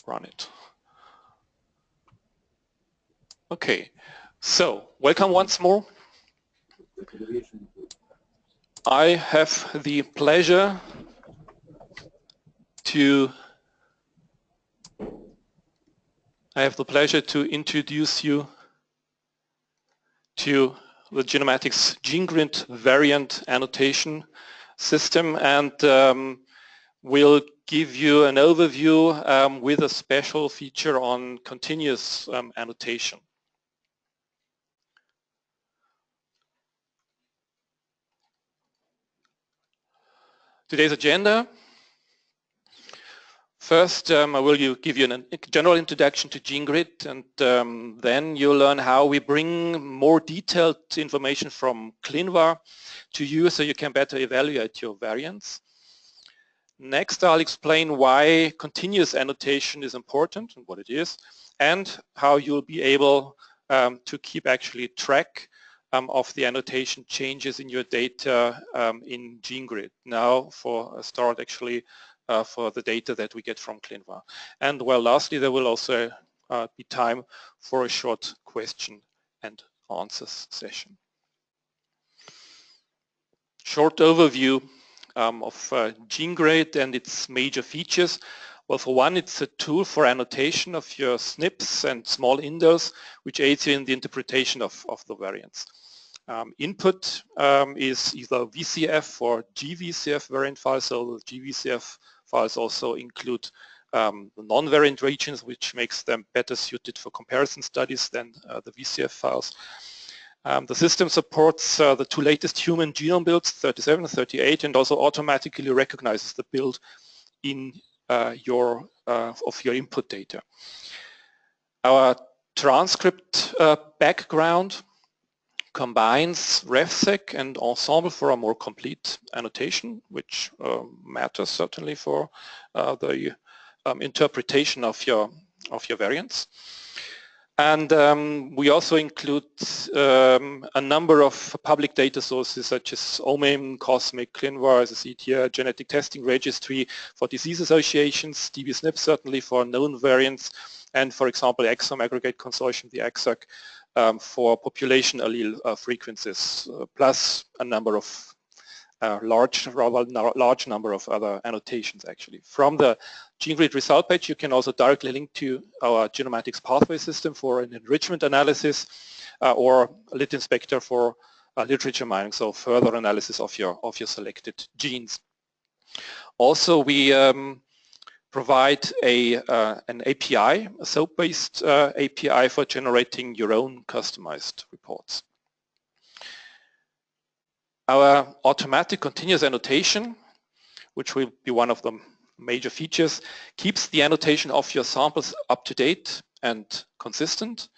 run it. Okay, so welcome once more. I have the pleasure to introduce you to the Genomatix GeneGrid variant annotation system, and we'll give you an overview with a special feature on continuous annotation. Today's agenda. First, I will give you a general introduction to GeneGrid, and then you'll learn how we bring more detailed information from Clin Var to you so you can better evaluate your variants. Next, I'll explain why continuous annotation is important and what it is, and how you'll be able to keep actually track of the annotation changes in your data in GeneGrid. Now, for a start, actually, for the data that we get from Clin Var. And well, lastly, there will also be time for a short question and answers session. Short overview of GeneGrid and its major features. Well, for one, it's a tool for annotation of your SNPs and small indels, which aids you in the interpretation of the variants. Input is either VCF or GVCF variant files, so the GVCF files also include the non-variant regions, which makes them better suited for comparison studies than the VCF files. The system supports the two latest human genome builds, 37 and 38, and also automatically recognizes the build in your input data. Our transcript background combines RefSeq and Ensemble for a more complete annotation, which matters certainly for the interpretation of your variants. And we also include a number of public data sources such as OMIM, COSMIC, Clin Var, as I see it here, Genetic Testing Registry for disease associations, dbSNP certainly for known variants, and for example, Exome Aggregate Consortium, the EXAC, for population allele frequencies, plus a number of large number of other annotations actually. From the GeneGrid result page, you can also directly link to our Genomatix pathway system for an enrichment analysis or a lit inspector for literature mining, so further analysis of your selected genes. Also, we provide an API, a SOAP-based API for generating your own customized reports. Our automatic continuous annotation, which will be one of the major features, keeps the annotation of your samples up to date and consistent.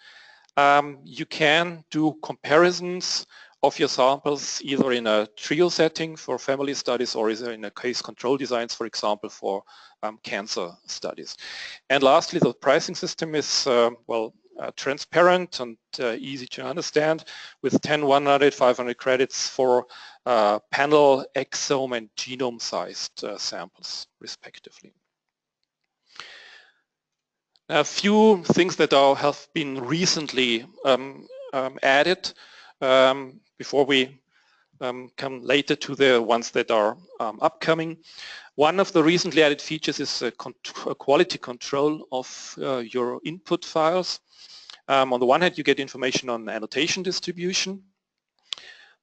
You can do comparisons of your samples either in a trio setting for family studies or either in a case control designs, for example, for cancer studies. And lastly, the pricing system is transparent and easy to understand with 10, 100, 500 credits for panel, exome and genome sized samples respectively. A few things that have been recently added before we come later to the ones that are upcoming. One of the recently added features is a quality control of your input files. On the one hand, you get information on annotation distribution.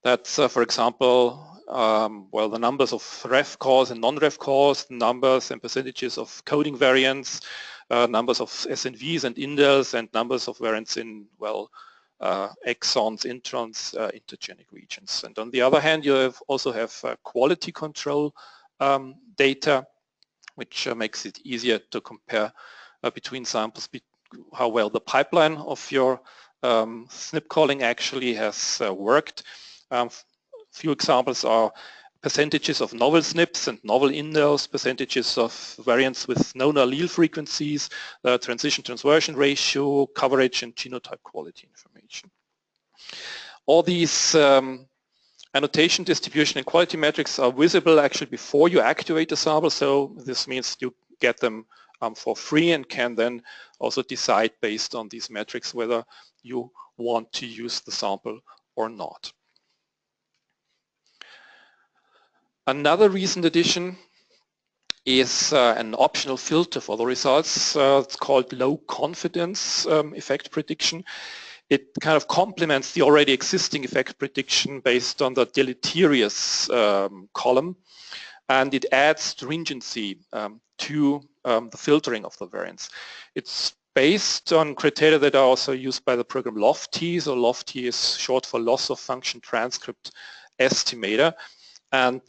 That's, for example, the numbers of ref calls and non-ref calls, numbers and percentages of coding variants, numbers of SNVs and indels, and numbers of variants in, exons, introns, intergenic regions. And on the other hand, you also have quality control data, which makes it easier to compare between samples, how well the pipeline of your SNP calling actually has worked. Few examples are percentages of novel SNPs and novel indels, percentages of variants with known allele frequencies, transition transversion ratio, coverage, and genotype quality information. All these annotation, distribution, and quality metrics are visible actually before you activate the sample, so this means you get them for free and can then also decide based on these metrics whether you want to use the sample or not. Another recent addition is an optional filter for the results. It's called low confidence effect prediction. It kind of complements the already existing effect prediction based on the deleterious column, and it adds stringency to the filtering of the variants. It's based on criteria that are also used by the program LOFT. So LOFT is short for loss of function transcript estimator, and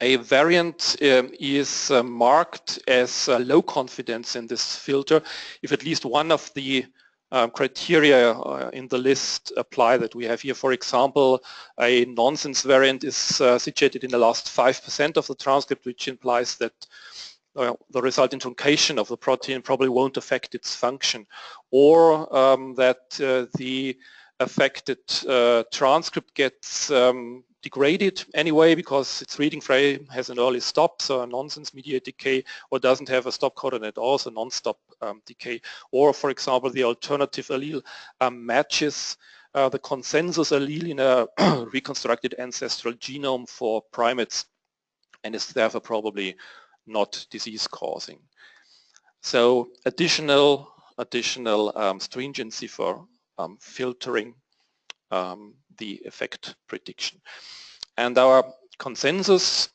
a variant is marked as low confidence in this filter if at least one of the criteria in the list apply that we have here. For example, a nonsense variant is situated in the last 5% of the transcript, which implies that the resulting truncation of the protein probably won't affect its function, or that the affected transcript gets degraded anyway because its reading frame has an early stop, so a nonsense mediated decay, or doesn't have a stop codon at all, so non-stop decay. Or, for example, the alternative allele matches the consensus allele in a reconstructed ancestral genome for primates and is therefore probably not disease-causing. So additional stringency for filtering the effect prediction. And our consensus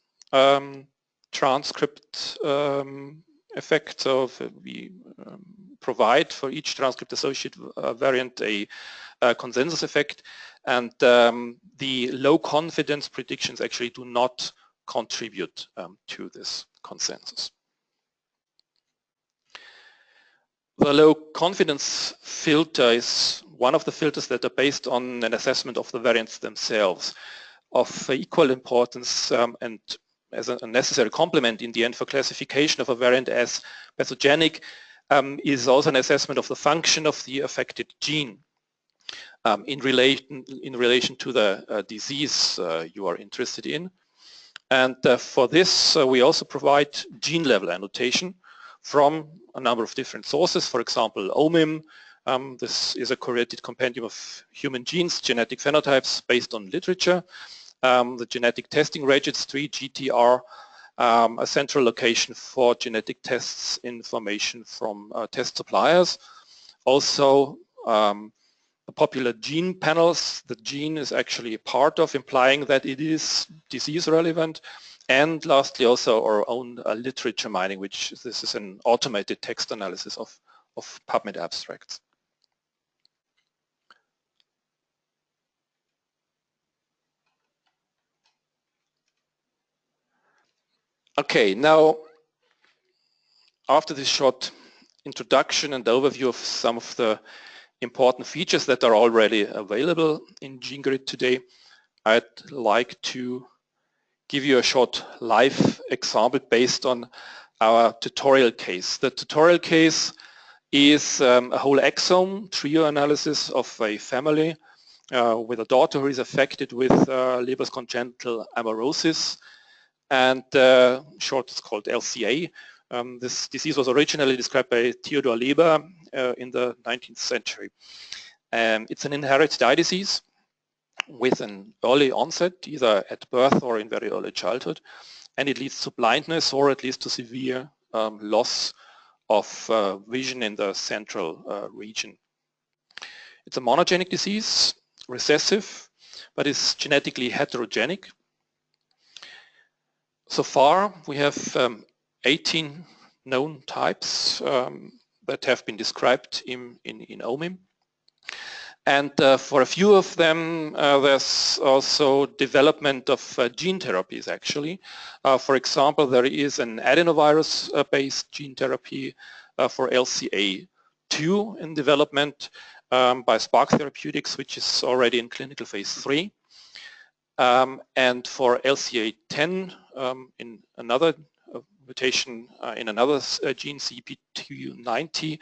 transcript effect, so we provide for each transcript associated variant a consensus effect, and the low confidence predictions actually do not contribute to this consensus. The low confidence filter is one of the filters that are based on an assessment of the variants themselves. Of equal importance and as a necessary complement in the end for classification of a variant as pathogenic is also an assessment of the function of the affected gene in relation to the disease you are interested in. And for this we also provide gene level annotation from a number of different sources. For example, OMIM. This is a curated compendium of human genes, genetic phenotypes based on literature. The genetic testing registry, GTR, a central location for genetic tests information from test suppliers. Also popular gene panels. The gene is actually a part of, implying that it is disease relevant. And lastly also our own literature mining, which this is an automated text analysis of PubMed abstracts. Okay, now after this short introduction and overview of some of the important features that are already available in GeneGrid today, I'd like to give you a short live example based on our tutorial case. The tutorial case is a whole exome trio analysis of a family with a daughter who is affected with Leber's congenital amaurosis, and short it's called LCA. This disease was originally described by Theodor Leber in the 19th century. It's an inherited eye disease with an early onset, either at birth or in very early childhood, and it leads to blindness or at least to severe loss of vision in the central region. It's a monogenic disease, recessive, but is genetically heterogenic. So far we have 18 known types that have been described in OMIM. And for a few of them there's also development of gene therapies actually. For example, there is an adenovirus-based gene therapy for LCA2 in development by Spark Therapeutics, which is already in clinical phase 3. And for LCA10 in another mutation in another gene, CP290.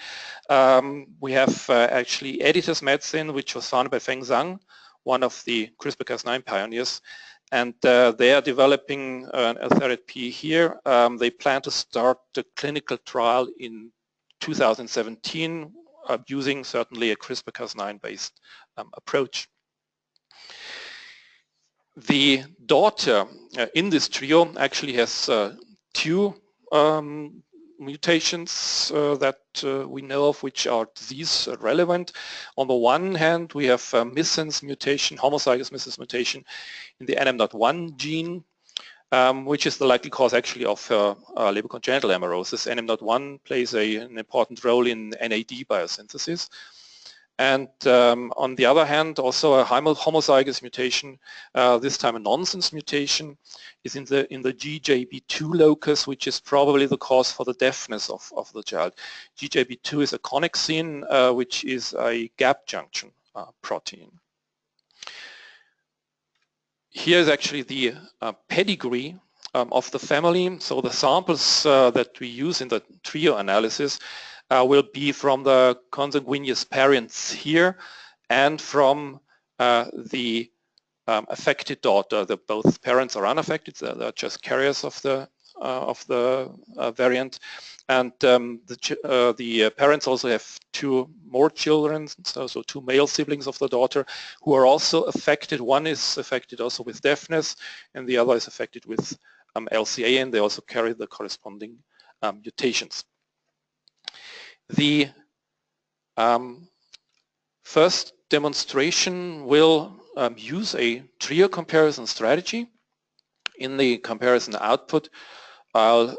We have actually Editor's medicine, which was founded by Feng Zhang, one of the CRISPR-Cas9 pioneers, and they are developing a therapy here. They plan to start the clinical trial in 2017 using certainly a CRISPR-Cas9 based approach. The daughter in this trio actually has two mutations that we know of which are disease relevant. On the one hand, we have missense mutation, homozygous missense mutation in the NM.1 gene, which is the likely cause actually of Leber congenital amaurosis. NM.1 plays an important role in NAD biosynthesis. And on the other hand, also a homozygous mutation, this time a nonsense mutation, is in the GJB2 locus, which is probably the cause for the deafness of the child. GJB2 is a connexin, which is a gap junction protein. Here is actually the pedigree of the family. So the samples that we use in the trio analysis will be from the consanguineous parents here and from the affected daughter. Both parents are unaffected; they're just carriers of the variant, and the parents also have two more children, so two male siblings of the daughter who are also affected. One is affected also with deafness, and the other is affected with LCA, and they also carry the corresponding mutations. The first demonstration will use a trio comparison strategy. In the comparison output, I'll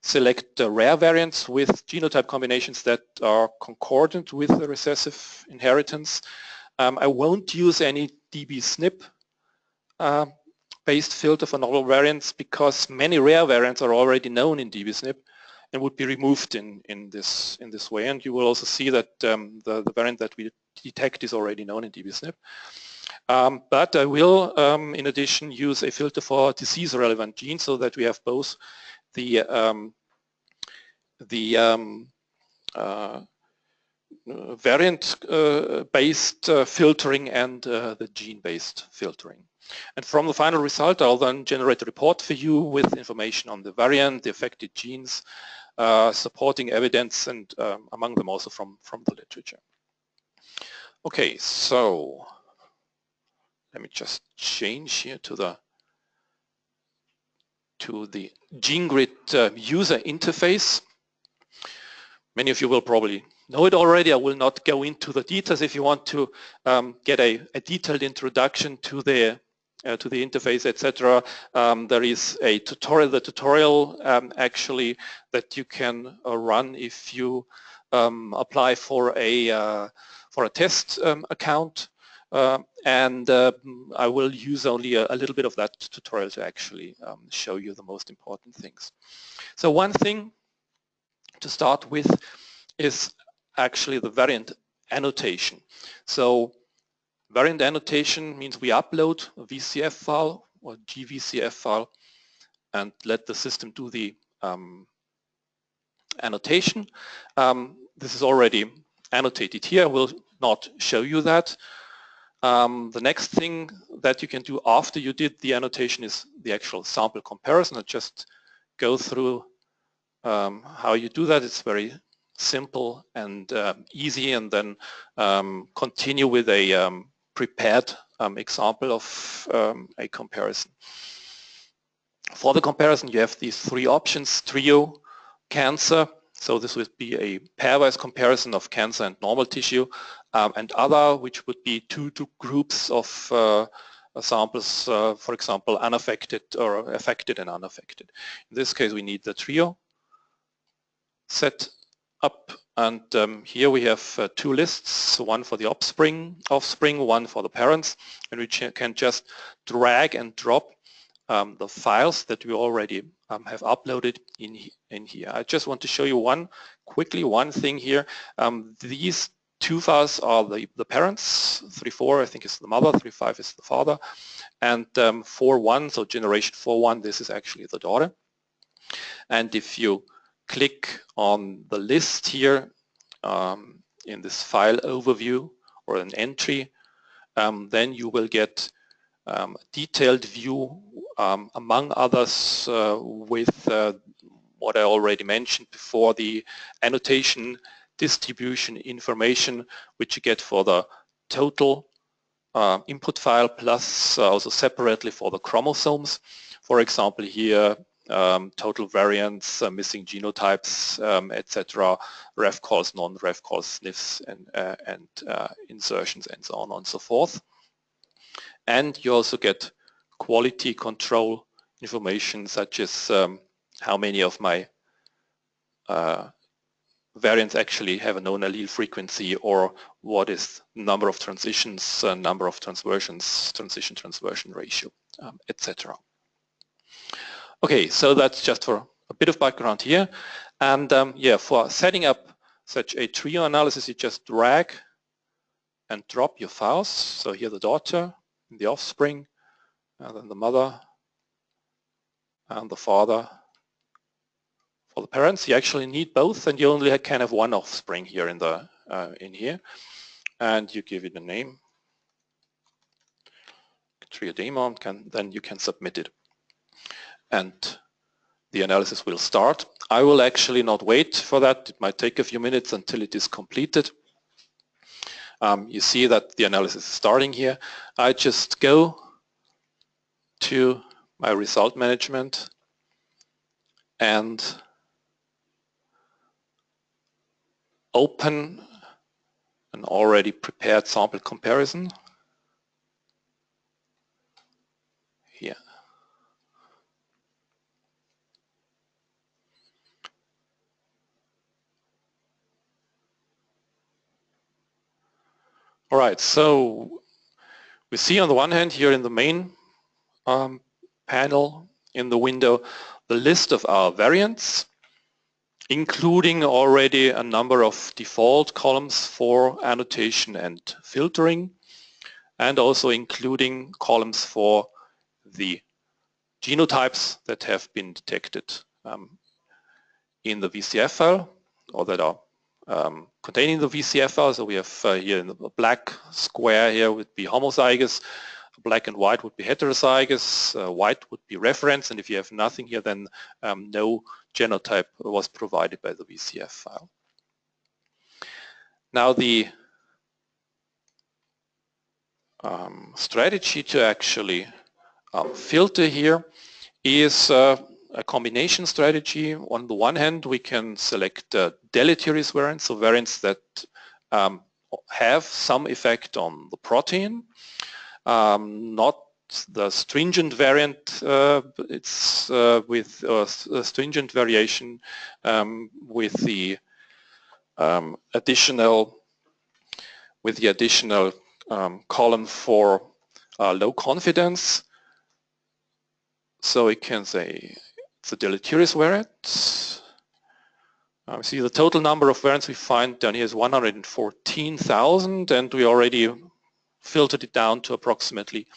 select the rare variants with genotype combinations that are concordant with the recessive inheritance. I won't use any dbSNP based filter for novel variants because many rare variants are already known in dbSNP and would be removed in this way. And you will also see that the variant that we detect is already known in dbSNP. But I will, in addition, use a filter for disease-relevant genes so that we have both the variant-based filtering and the gene-based filtering. And from the final result, I'll then generate a report for you with information on the variant, the affected genes, supporting evidence, and among them also from the literature. Okay, so let me just change here to the GeneGrid user interface. Many of you will probably know it already. I will not go into the details. If you want to get a detailed introduction to the interface, etc., there is a tutorial. The tutorial actually that you can run if you apply for a test account, and I will use only a little bit of that tutorial to actually show you the most important things. So one thing to start with is actually the variant annotation. So variant annotation means we upload a VCF file or GVCF file and let the system do the annotation. This is already annotated here. I will not show you that. The next thing that you can do after you did the annotation is the actual sample comparison. I'll just go through how you do that. It's very simple and easy, and then continue with a prepared example of a comparison. For the comparison, you have these three options: trio, cancer, so this would be a pairwise comparison of cancer and normal tissue, and other, which would be two groups of samples, for example, unaffected or affected and unaffected. In this case, we need the trio set up, and here we have two lists, one for the offspring, one for the parents, and we can just drag and drop the files that we already have uploaded in here. I just want to show you quickly one thing here. These two files are the parents. 3.4 I think is the mother, 3.5 is the father, and 4.1, so generation 4.1, this is actually the daughter. And if you click on the list here in this file overview or an entry, then you will get detailed view, among others, with what I already mentioned before, the annotation distribution information which you get for the total input file, plus also separately for the chromosomes. For example, here total variants, missing genotypes, etc., ref calls, non-ref calls, SNFs, and insertions, and so on and so forth. And you also get quality control information, such as how many of my variants actually have a known allele frequency, or what is number of transitions, number of transversions, transition-transversion ratio, etc. Okay, so that's just for a bit of background here. And yeah, for setting up such a trio analysis, you just drag and drop your files. So here the daughter, the offspring, and then the mother, and the father. For the parents, you actually need both, and you only can have one offspring here in the in here, and you give it a name, trio demo, then you can submit it, and the analysis will start. I will actually not wait for that. It might take a few minutes until it is completed. You see that the analysis is starting here. I just go to my result management and open an already prepared sample comparison here. All right, so we see on the one hand here in the main panel in the window the list of our variants, including already a number of default columns for annotation and filtering, and also including columns for the genotypes that have been detected in the VCF file, or that are containing the VCF file. So we have here in the black square here would be homozygous, black and white would be heterozygous, white would be reference, and if you have nothing here, then no genotype was provided by the VCF file. Now the strategy to actually filter here is a combination strategy. On the one hand, we can select deleterious variants, so variants that have some effect on the protein, not the stringent variant. It's with a stringent variation with the additional column for low confidence. So we can say it's a deleterious variant. See the total number of variants we find down here is 114,000, and we already filtered it down to approximately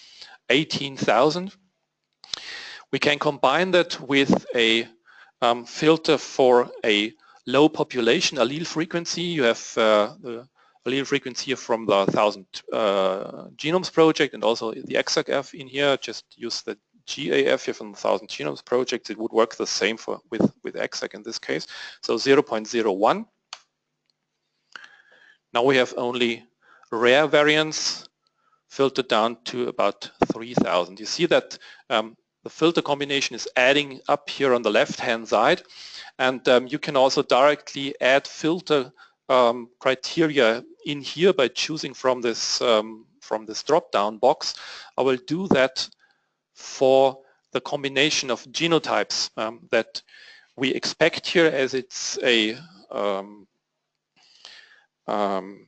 18,000. We can combine that with a filter for a low population allele frequency. You have the allele frequency from the 1000 Genomes project, and also the ExacF in here. Just use the GAF here from the 1000 Genomes project. It would work the same with Exact in this case. So 0.01. Now we have only rare variants filtered down to about 3,000. You see that the filter combination is adding up here on the left-hand side, and you can also directly add filter criteria in here by choosing from this drop-down box. I will do that for the combination of genotypes that we expect here, as it's a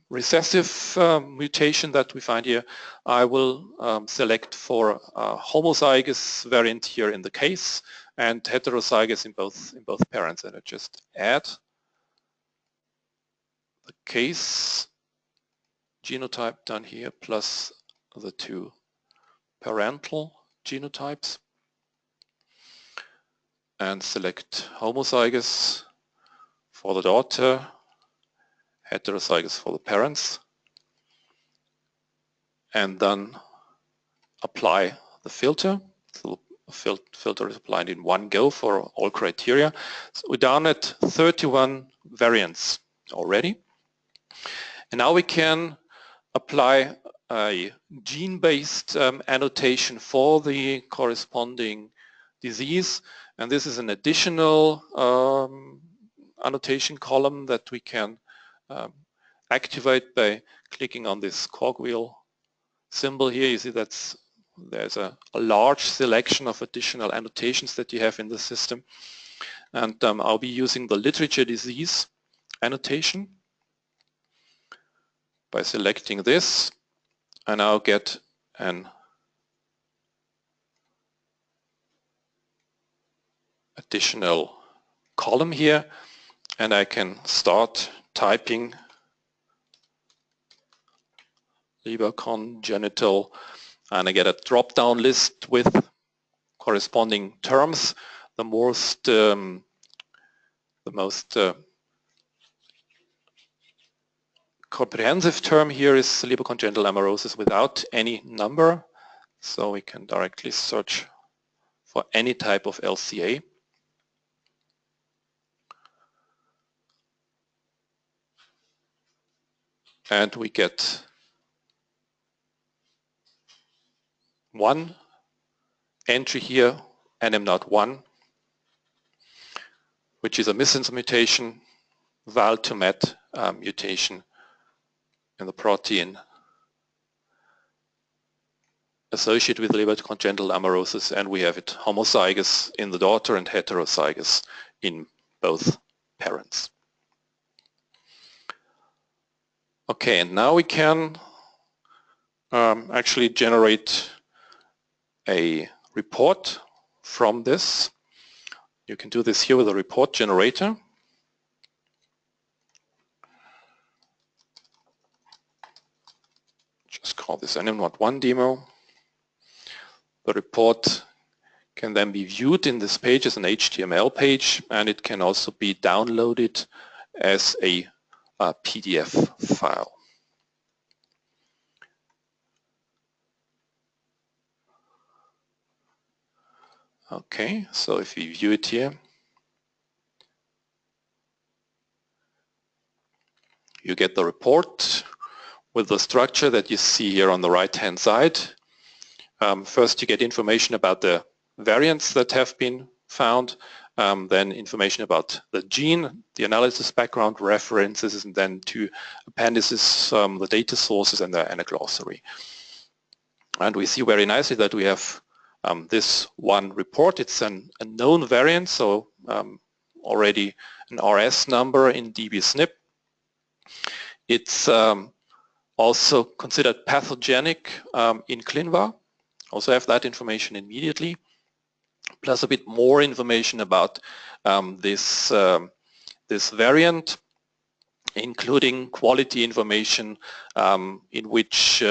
recessive mutation that we find here. I will select for a homozygous variant here in the case, and heterozygous in both parents, and I just add the case genotype down here plus the two parental genotypes, and select homozygous for the daughter, heterozygous for the parents, and then apply the filter. So the filter is applied in one go for all criteria. So we're down at 31 variants already. And now we can apply a gene-based annotation for the corresponding disease. And this is an additional annotation column that we can activate by clicking on this cogwheel symbol here. You see there's a large selection of additional annotations that you have in the system. And I'll be using the literature disease annotation by selecting this, and I'll get an additional column here, and I can start typing Leber congenital, and I get a drop-down list with corresponding terms. The most comprehensive term here is Leber congenital amaurosis without any number, so we can directly search for any type of LCA. And we get one entry here, NM01, which is a missense mutation, Val2Met mutation in the protein associated with Leber congenital amaurosis, and we have it homozygous in the daughter and heterozygous in both parents. Okay, and now we can actually generate a report from this. You can do this here with a report generator. Just call this NM01 demo. The report can then be viewed in this page as an HTML page, and it can also be downloaded as a PDF file. Okay, so if we view it here, you get the report with the structure that you see here on the right-hand side. First, you get information about the variants that have been found, then information about the gene, the analysis background, references, and then two appendices, the data sources, and a glossary. And we see very nicely that we have this one report. It's a known variant, so already an RS number in dbSNP. It's also considered pathogenic in Clin Var. Also have that information immediately, plus a bit more information about this variant, including quality information in which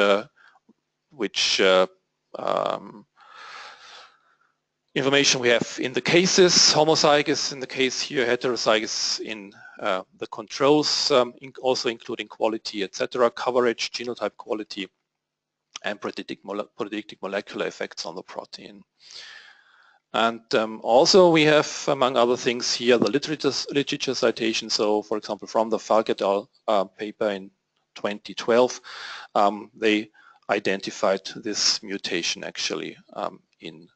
information we have in the cases, homozygous in the case here, heterozygous in the controls, also including quality, etc., coverage, genotype quality, and predicting molecular effects on the protein. And also we have, among other things here, the literature citation. So, for example, from the Falk et al. Paper in 2012, they identified this mutation actually in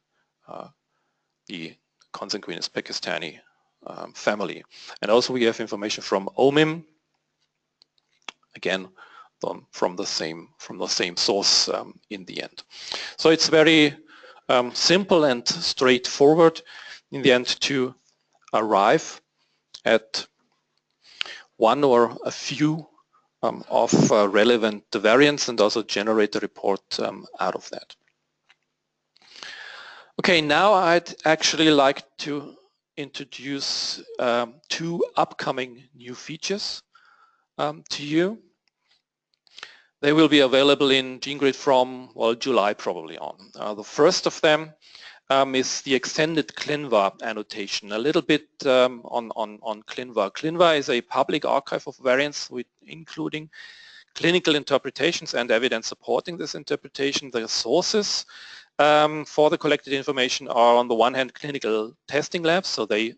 the consanguineous Pakistani family. And also we have information from OMIM, again from the same source in the end. So it's very simple and straightforward in the end to arrive at one or a few of relevant variants and also generate a report out of that. Okay, now I'd actually like to introduce two upcoming new features to you. They will be available in GeneGrid from, well, July probably on. The first of them is the extended Clin Var annotation. A little bit on Clin Var. Clin Var is a public archive of variants including clinical interpretations and evidence supporting this interpretation. The sources for the collected information are on the one hand clinical testing labs, so they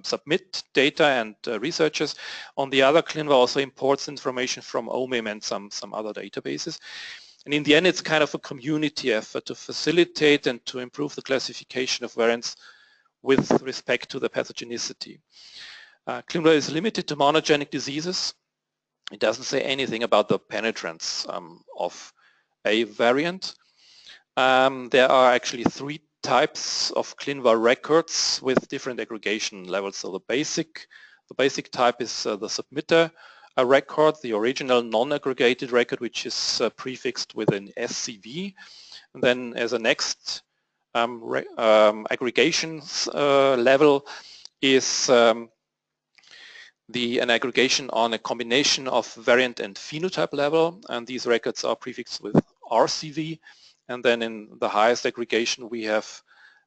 submit data and researchers. On the other, Clin Var also imports information from OMIM and some other databases. And in the end, it's kind of a community effort to facilitate and to improve the classification of variants with respect to the pathogenicity. Clin Var is limited to monogenic diseases. It doesn't say anything about the penetrance of a variant. There are actually 3 types of Clin Var records with different aggregation levels. So the basic type is the submitter record, the original non-aggregated record, which is prefixed with an SCV. And then as a next aggregation level is an aggregation on a combination of variant and phenotype level, and these records are prefixed with RCV. And then in the highest aggregation we have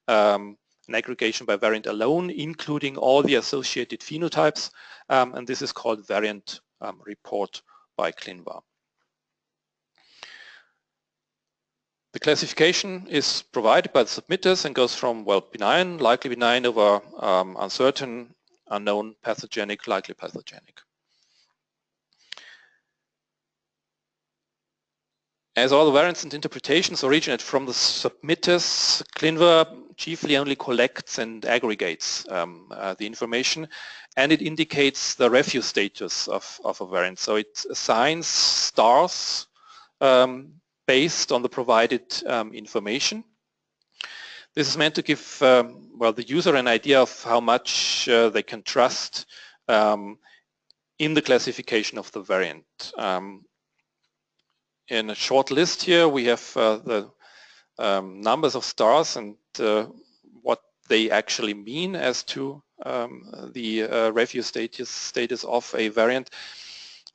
an aggregation by variant alone, including all the associated phenotypes, and this is called variant report by Clin Var. The classification is provided by the submitters and goes from, well, benign, likely benign, over uncertain, unknown, pathogenic, likely pathogenic. As all the variants and interpretations originate from the submitters, Clin Var chiefly only collects and aggregates the information, and it indicates the refuge status of a variant. So it assigns stars based on the provided information. This is meant to give well, the user an idea of how much they can trust in the classification of the variant. In a short list here we have the numbers of stars and what they actually mean as to the refuge status of a variant.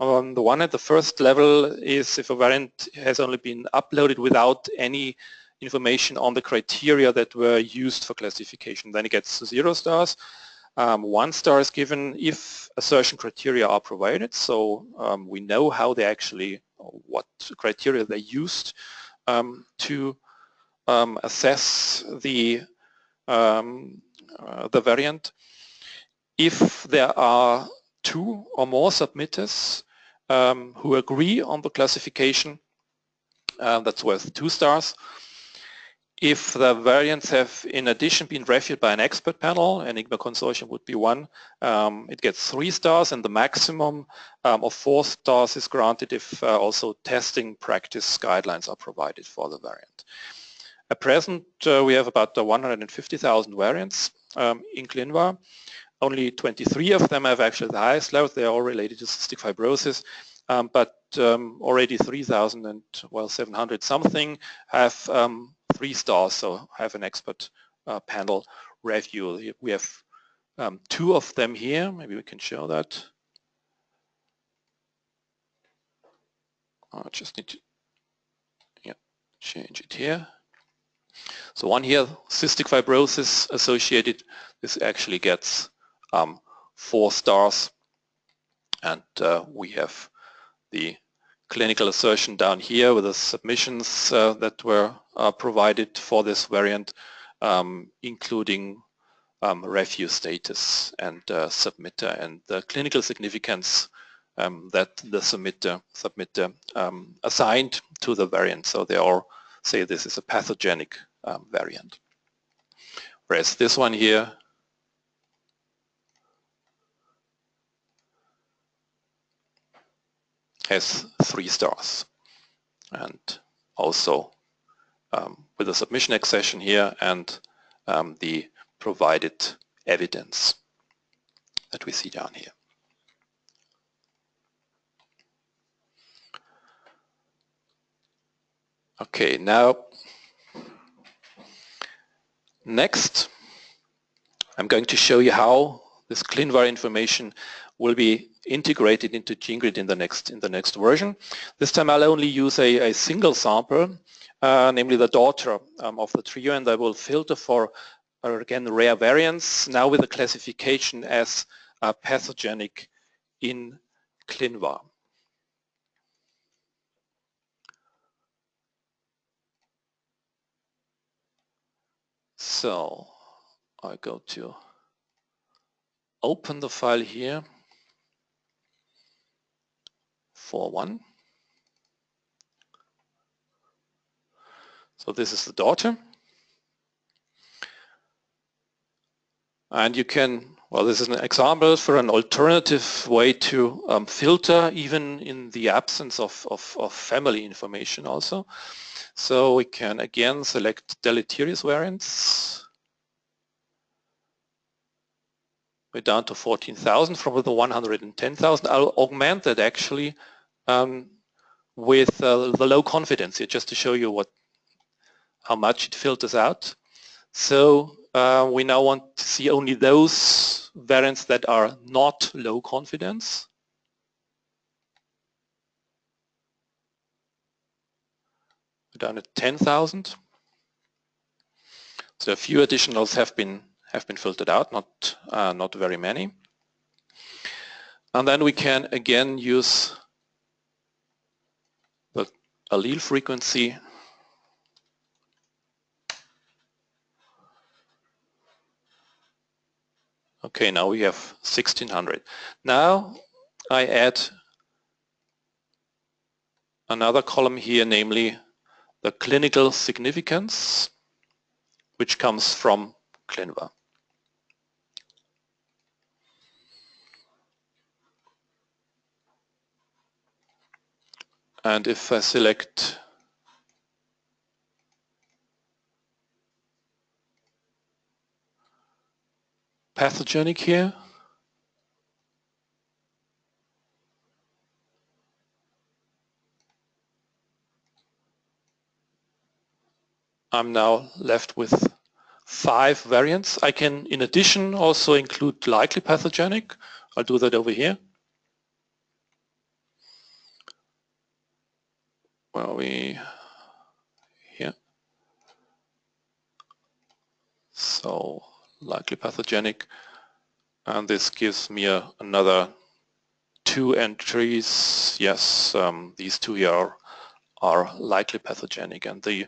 On the one hand, the first level is if a variant has only been uploaded without any information on the criteria that were used for classification. Then it gets 0 stars. 1 star is given if assertion criteria are provided, so we know how they actually, what criteria they used to assess the variant. If there are 2 or more submitters who agree on the classification, that's worth 2 stars. If the variants have in addition been reviewed by an expert panel, Enigma Consortium would be 1, it gets 3 stars, and the maximum of 4 stars is granted if also testing practice guidelines are provided for the variant. At present we have about 150,000 variants in Clin Var. Only 23 of them have actually the highest level. They are all related to cystic fibrosis, but already 3,700 something have 3 stars, so have an expert panel review. We have 2 of them here. Maybe we can show that. I just need to change it here. So one here, cystic fibrosis associated. This actually gets 4 stars, and we have the clinical assertion down here with the submissions that were provided for this variant, including refuge status and submitter, and the clinical significance that the submitter assigned to the variant. So they all say this is a pathogenic variant. Whereas this one here has 3 stars, and also with the submission accession here and the provided evidence that we see down here. Okay, now next I'm going to show you how this Clin Var information will be integrated into GeneGrid in the next version. This time I'll only use a single sample, namely the daughter of the trio, and I will filter for again rare variants, now with a classification as pathogenic in Clin Var. So I go to open the file here for one. So this is the daughter. And you can, well, this is an example for an alternative way to filter even in the absence of family information also. So we can again select deleterious variants. We're down to 14,000 from the 110,000. I'll augment that actually with the low confidence here, just to show you how much it filters out. So we now want to see only those variants that are not low confidence. We're down at 10,000. So a few additionals have been filtered out, not very many. And then we can again use the allele frequency . Okay, now we have 1600. Now I add another column here, namely the clinical significance, which comes from Clin Var. And if I select pathogenic here, I'm now left with 5 variants. I can, in addition, also include likely pathogenic. I'll do that over here. Well, here. So likely pathogenic, and this gives me another 2 entries. Yes, these 2 here are likely pathogenic, and the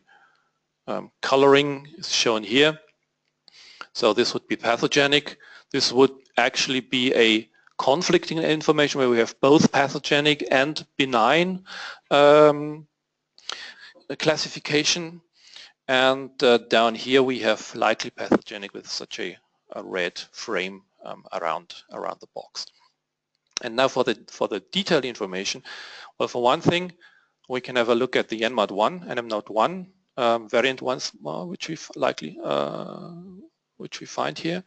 coloring is shown here. So this would be pathogenic. This would actually be a conflicting information where we have both pathogenic and benign classification. And down here we have likely pathogenic with such a red frame around the box. And now for the detailed information, well, for one thing, we can have a look at the NMOD1, NMNOD1 variant once more, which we find here.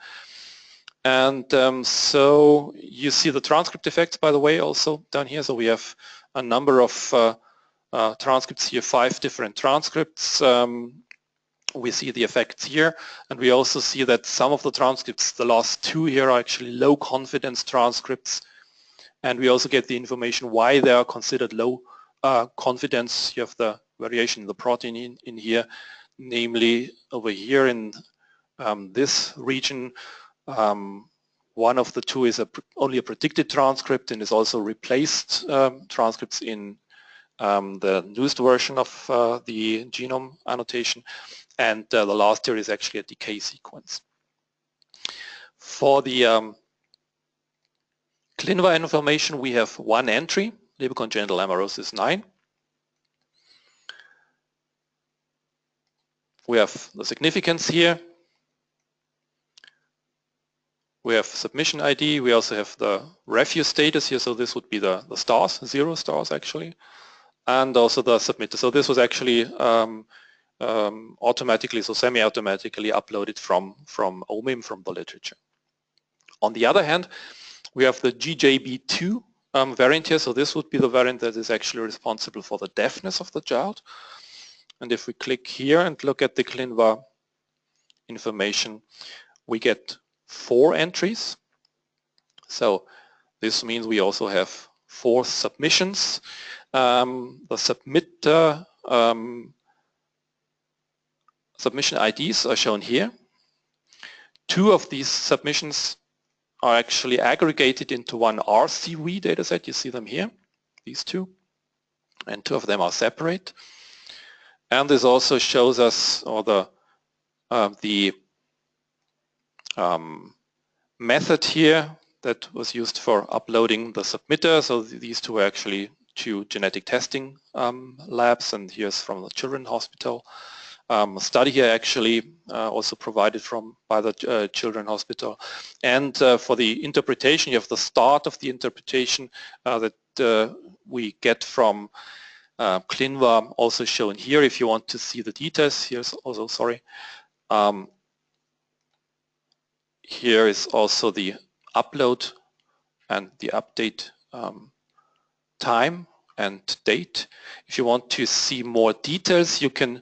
And so you see the transcript effects, by the way, also down here. So we have a number of transcripts here, 5 different transcripts. We see the effects here, and we also see that some of the transcripts, the last 2 here, are actually low confidence transcripts. And we also get the information why they are considered low confidence. You have the variation in the protein in here, namely over here in this region. One of the 2 is only a predicted transcript and is also replaced transcripts in the newest version of the genome annotation. And the last here is actually a decay sequence. For the Clin Var information, we have 1 entry, Leber congenital amaurosis 9. We have the significance here. We have submission ID. We also have the refuse status here. So this would be the stars, 0 stars actually. And also the submitter. So this was actually automatically, so semi-automatically uploaded from OMIM, from the literature. On the other hand, we have the GJB2 variant here. So this would be the variant that is actually responsible for the deafness of the child. And if we click here and look at the Clin Var information, we get 4 entries. So this means we also have 4 submissions. The submitter submission IDs are shown here. 2 of these submissions are actually aggregated into one RCV dataset. You see them here, these 2, and 2 of them are separate. And this also shows us, or the method here that was used for uploading the submitter. So these two are actually two genetic testing labs, and here's from the Children's Hospital. A study here actually also provided by the Children's Hospital. And for the interpretation, you have the start of the interpretation that we get from Clin Var, also shown here. If you want to see the details, here's also, sorry. Here is also the upload and the update time and date. If you want to see more details, you can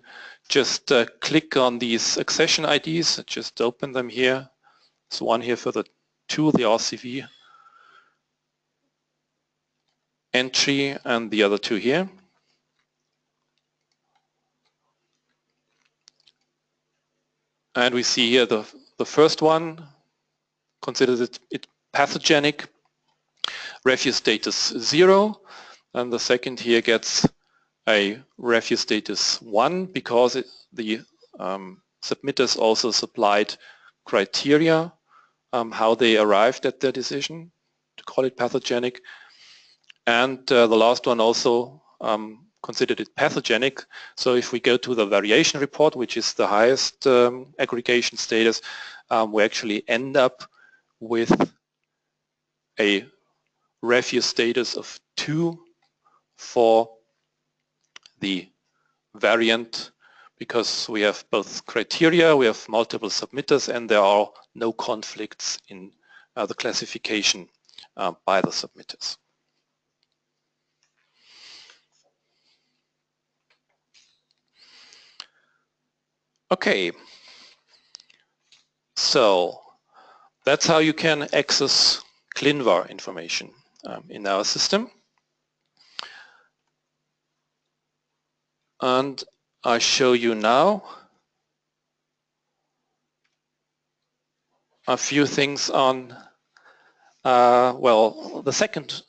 just click on these accession IDs, just open them here. There's one here for the RCV entry and the other two here. And we see here the first one considers it pathogenic, refuse status 0, and the second here gets a refuse status 1 because the submitters also supplied criteria how they arrived at their decision to call it pathogenic. And the last one also considered it pathogenic. So if we go to the variation report, which is the highest aggregation status, we actually end up with a refuse status of 2 for the variant, because we have both criteria, we have multiple submitters, and there are no conflicts in the classification by the submitters. Okay, so that's how you can access Clin Var information in our system. And I show you now a few things on, well, the second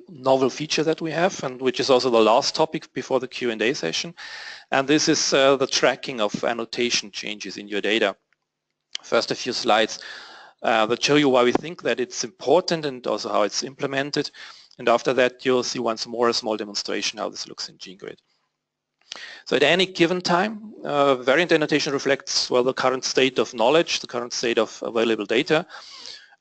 novel feature that we have, and which is also the last topic before the Q&A session. And this is the tracking of annotation changes in your data. First, a few slides that show you why we think that it's important and also how it's implemented. And after that, you'll see once more a small demonstration how this looks in GeneGrid. So at any given time, variant annotation reflects, well, the current state of knowledge, the current state of available data.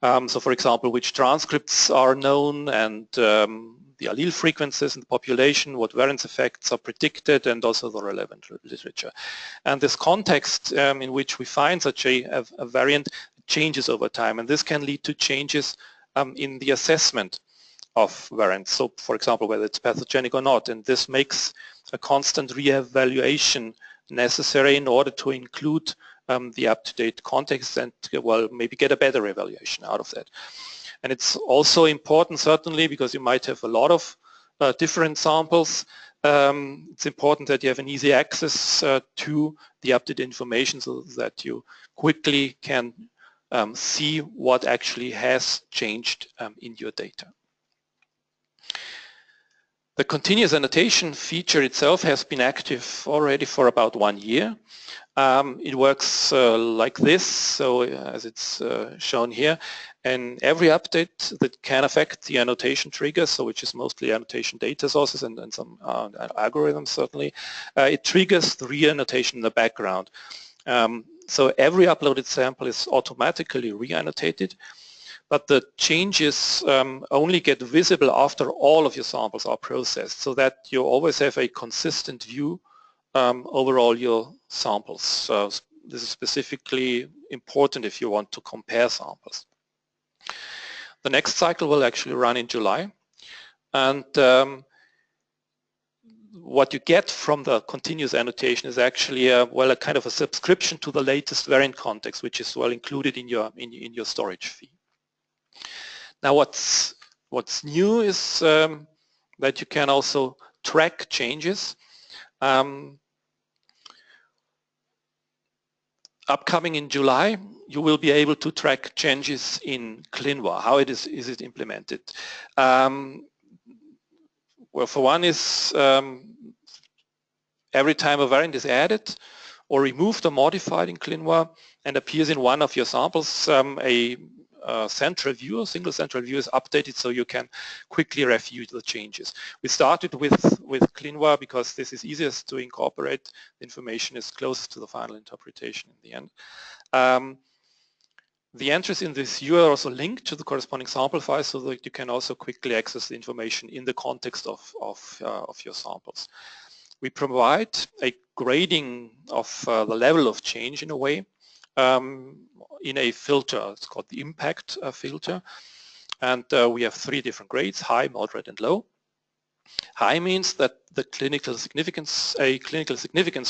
So for example, which transcripts are known, and the allele frequencies in the population, what variance effects are predicted, and also the relevant literature. And this context in which we find such a variant changes over time, and this can lead to changes in the assessment of variants. So for example, whether it's pathogenic or not, and this makes a constant re-evaluation necessary in order to include the up-to-date context and, well, maybe get a better evaluation out of that. And it's also important, certainly, because you might have a lot of different samples. It's important that you have an easy access to the updated information so that you quickly can see what actually has changed in your data. The continuous annotation feature itself has been active already for about 1 year. It works like this, so as it's shown here, and every update that can affect the annotation triggers, so which is mostly annotation data sources and some algorithms certainly, it triggers the re-annotation in the background. So every uploaded sample is automatically re-annotated, but the changes only get visible after all of your samples are processed, so that you always have a consistent view over all your samples. So this is specifically important if you want to compare samples. The next cycle will actually run in July, and what you get from the continuous annotation is actually well, a kind of a subscription to the latest variant context, which is well included in your storage fee. Now what's new is that you can also track changes. Upcoming in July, you will be able to track changes in Clin Var. How is it implemented? Well, for one is every time a variant is added, or removed or modified in Clin Var and appears in one of your samples, a central view, a single central view is updated so you can quickly review the changes. We started with Clin Var because this is easiest to incorporate. The information is closest to the final interpretation in the end. The entries in this view are also linked to the corresponding sample file so that you can also quickly access the information in the context of your samples. We provide a grading of the level of change in a way in a filter. It's called the impact filter, and we have 3 different grades: high, moderate, and low. High means that the clinical significance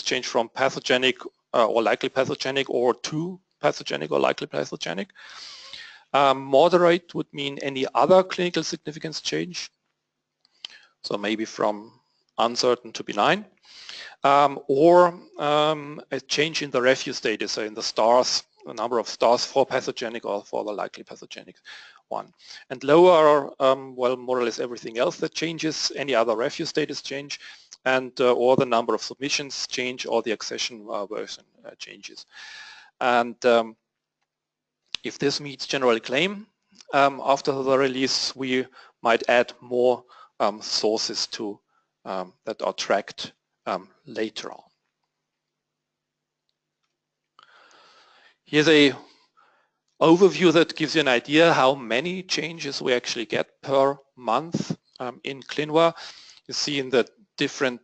change from pathogenic or likely pathogenic or to pathogenic or likely pathogenic. Moderate would mean any other clinical significance change, so maybe from uncertain to benign, or a change in the refuse status, so in the stars, the number of stars for pathogenic or for the likely pathogenic one. And lower are, well, more or less everything else that changes, any other refuse status change, and or the number of submissions change, or the accession version changes. And if this meets general claim, after the release we might add more sources to that are tracked later on. Here's a overview that gives you an idea how many changes we actually get per month in Clin Var. You see in the different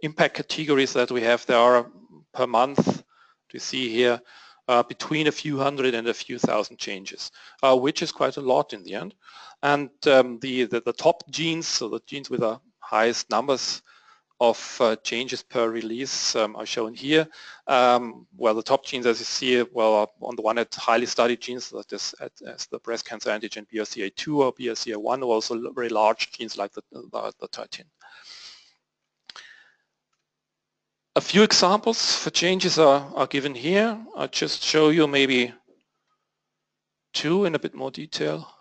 impact categories that we have, there are per month, you see here, between a few hundred and a few thousand changes, which is quite a lot in the end. And the top genes, so the genes with the highest numbers of changes per release are shown here. Well, the top genes, as you see, well, on the one hand, highly studied genes such as the breast cancer antigen BRCA2 or BRCA1, or also very large genes like the 13. A few examples for changes are given here. I'll just show you maybe 2 in a bit more detail.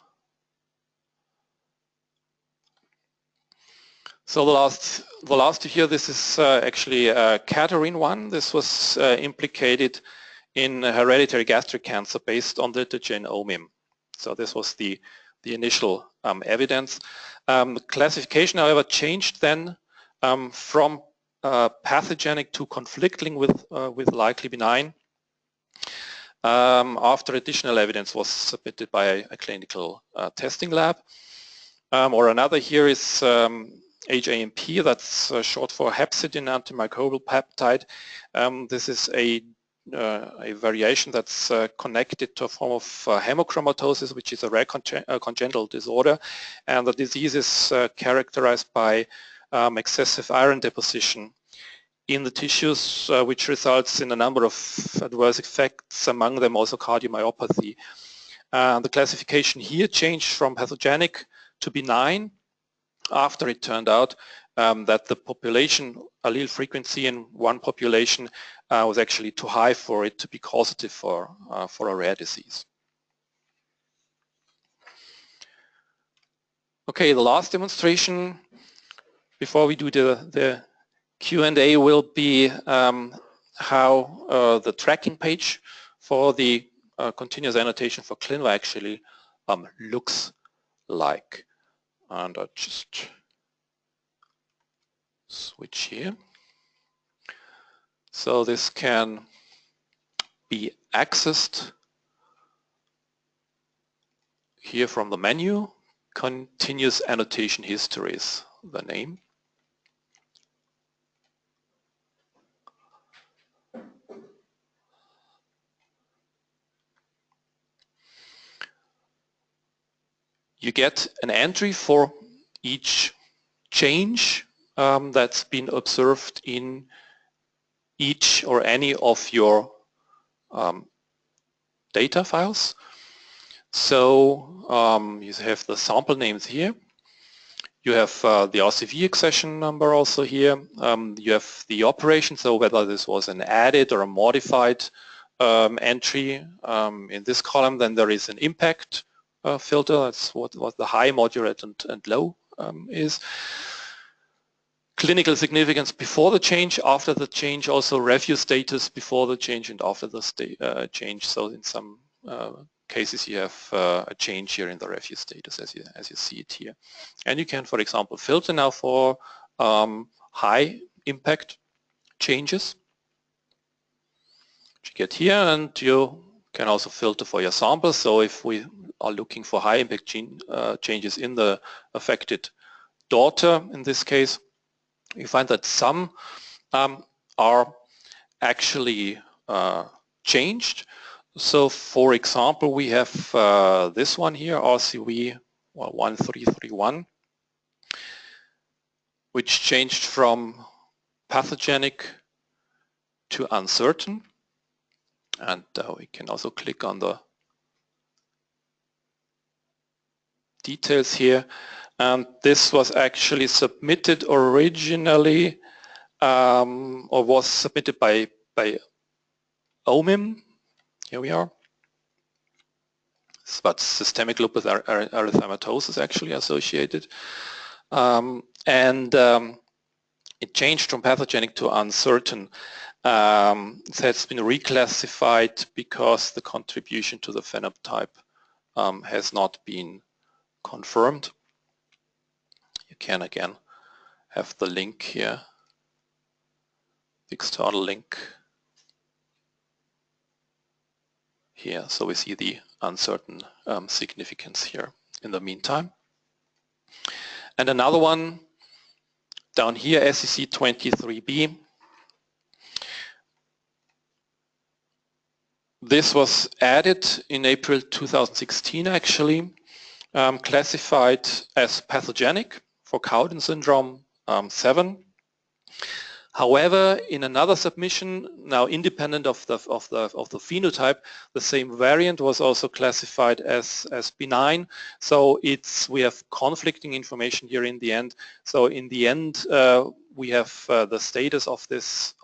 So the last here, this is actually Caterin1. This was implicated in hereditary gastric cancer based on the genomic. So this was the initial evidence. Classification, however, changed then from pathogenic to conflicting with likely benign after additional evidence was submitted by a clinical testing lab. Or another here is HAMP, that's short for hepcidin antimicrobial peptide. This is a variation that's connected to a form of hemochromatosis, which is a rare congenital disorder, and the disease is characterized by excessive iron deposition in the tissues, which results in a number of adverse effects, among them also cardiomyopathy. The classification here changed from pathogenic to benign after it turned out that the population allele frequency in one population was actually too high for it to be causative for a rare disease. Okay, the last demonstration before we do the Q&A will be how the tracking page for the continuous annotation for Clin Var actually looks like. And I'll just switch here. So this can be accessed here from the menu. Continuous annotation history is the name. You get an entry for each change that's been observed in each or any of your data files. So you have the sample names here. You have the RCV accession number also here. You have the operation, so whether this was an added or a modified entry in this column. Then there is an impact filter. That's what the high, moderate, and low is. clinical significance before the change, after the change, also review status before the change and after the change. So in some cases you have a change here in the review status as you see it here. And you can, for example, filter now for high impact changes, which you get here, and you can also filter for your sample. So if we are looking for high impact gene changes in the affected daughter, in this case, you find that some are actually changed. So for example, we have this one here, RCV 1331, which changed from pathogenic to uncertain. And we can also click on the details here. And this was actually submitted originally, or was submitted by OMIM. Here we are. It's about systemic lupus erythematosus actually associated. It changed from pathogenic to uncertain. It has been reclassified because the contribution to the phenotype has not been confirmed. You can again have the link here, the external link here. So we see the uncertain significance here in the meantime. And another one down here, SEC 23B. This was added in April 2016 actually, classified as pathogenic for Cowden syndrome 7. However, in another submission, now independent of the phenotype, the same variant was also classified as benign. So we have conflicting information here in the end. So in the end, we have the status of this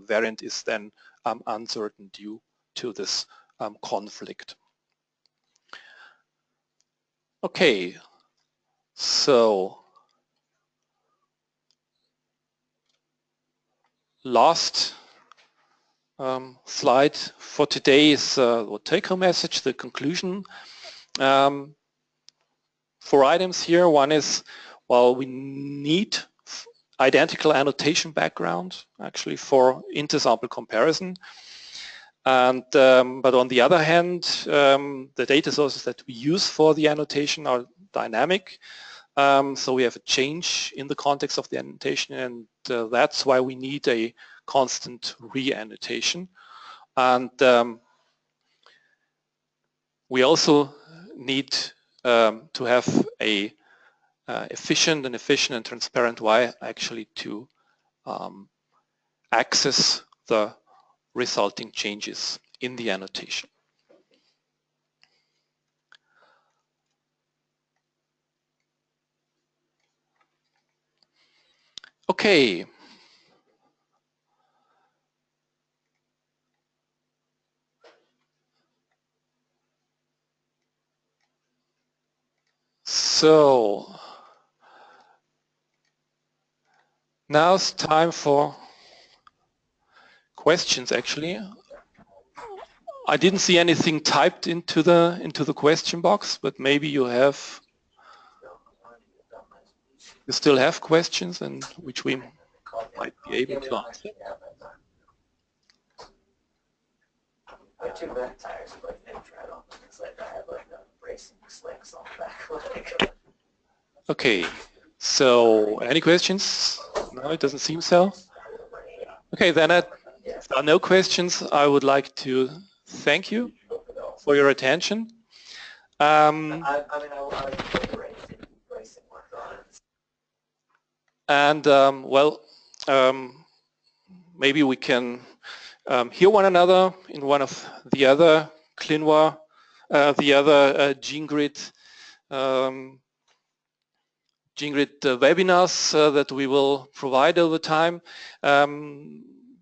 variant is then uncertain due to this conflict. Okay, so last slide for today is the take-home message, the conclusion. 4 items here. One is, well, we need identical annotation background actually for intersample comparison. And but on the other hand, the data sources that we use for the annotation are dynamic. So we have a change in the context of the annotation, and that's why we need a constant re-annotation. And we also need to have a efficient and transparent way actually to access the resulting changes in the annotation. Okay. So now it's time for questions actually. I didn't see anything typed into the question box, but maybe you still have questions, and which we might be able to answer. Okay, so any questions? No, it doesn't seem so. Okay, then if there are no questions, I would like to thank you for your attention. Maybe we can hear one another in one of the other Clin Var, the other GeneGrid webinars that we will provide over time.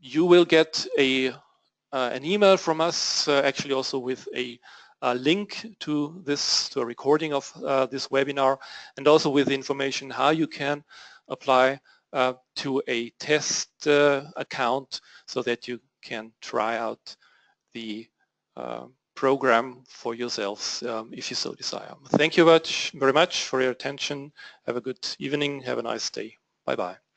You will get an email from us, actually also with a link to a recording of this webinar, and also with information how you can apply to a test account so that you can try out the program for yourselves if you so desire. Thank you very much for your attention. Have a good evening. Have a nice day. Bye-bye.